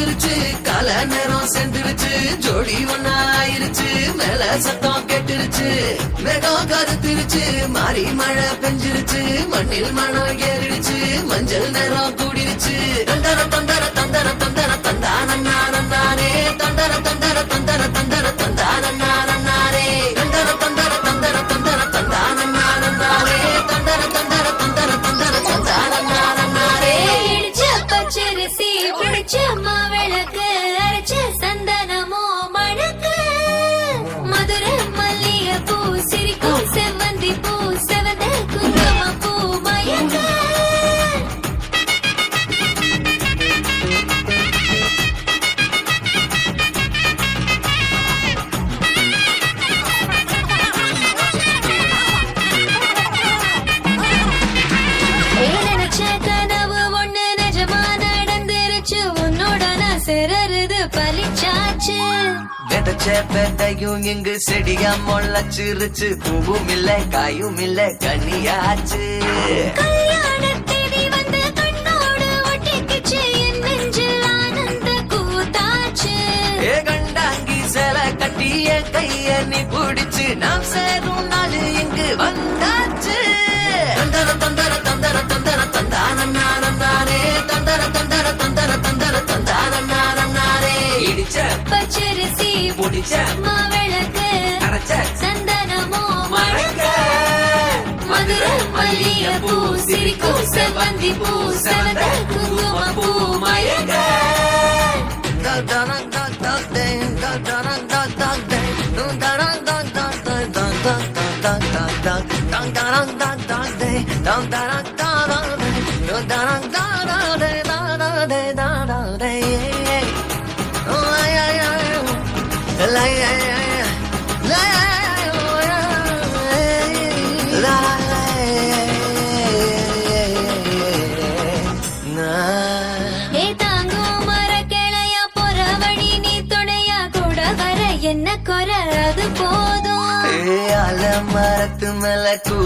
வந்துருச்சு கால நேரம் சென்றுருச்சு ஜோடி ஒன்னா ஆயிருச்சு மேல சத்தம் கேட்டுருச்சு மேகம் கருத்துருச்சு மாறி மழை பெஞ்சிருச்சு மண்ணில் மனம் ஏறிடுச்சு மஞ்சள் நேரம் கூடிருச்சு தந்தர தந்தர தந்தர தந்தர தந்தானே தந்தர தந்தர தந்தர தந்தர தந்தானே தந்தர தந்தர தந்தர தந்தர தந்தானே தந்தர தந்தர தந்தர தந்தர தந்தானே இடிச்ச பச்சரிசி பிடிச்ச மாவிளக்கு அரைச்ச சந்தனமோ மணக்கு மதுர மல்லிகை பூ சிரிக்கும் செவ்வந்தி பூ செவந்த குங்கும பூ மயக்க பலிச்சாச்சு விதைச்ச விதையும் இங்கு செடியா முளைச்சிருச்சு பூவும் இல்ல காயும் இல்ல கனியாச்சு கல்யாண தேதி வந்து கண்ணோடு ஒட்டிக்கிச்சு என் நெஞ்சில் ஆனந்த கூத்தாச்சு ஏ கண்டாங்கி சில கட்டிய கைய நீ பிடிச்சு நாம் சேரும் நாள் இங்கு வந்தாச்சு தந்தர தந்தர தந்தர தந்தர தந்தானே தந்தர தந்தர தந்தர தந்தர தந்தானே இடிச்ச பச்சரிசி முடிச்ச மாவிளக்கு அரைச்ச சந்தனமோ மணக்க மதுர மல்லிகை பூ சிரிக்கும் செவ்வந்தி பூ செவந்த குங்கும பூ மயக்க என்ன குறை அது போதும் மரத்து மேல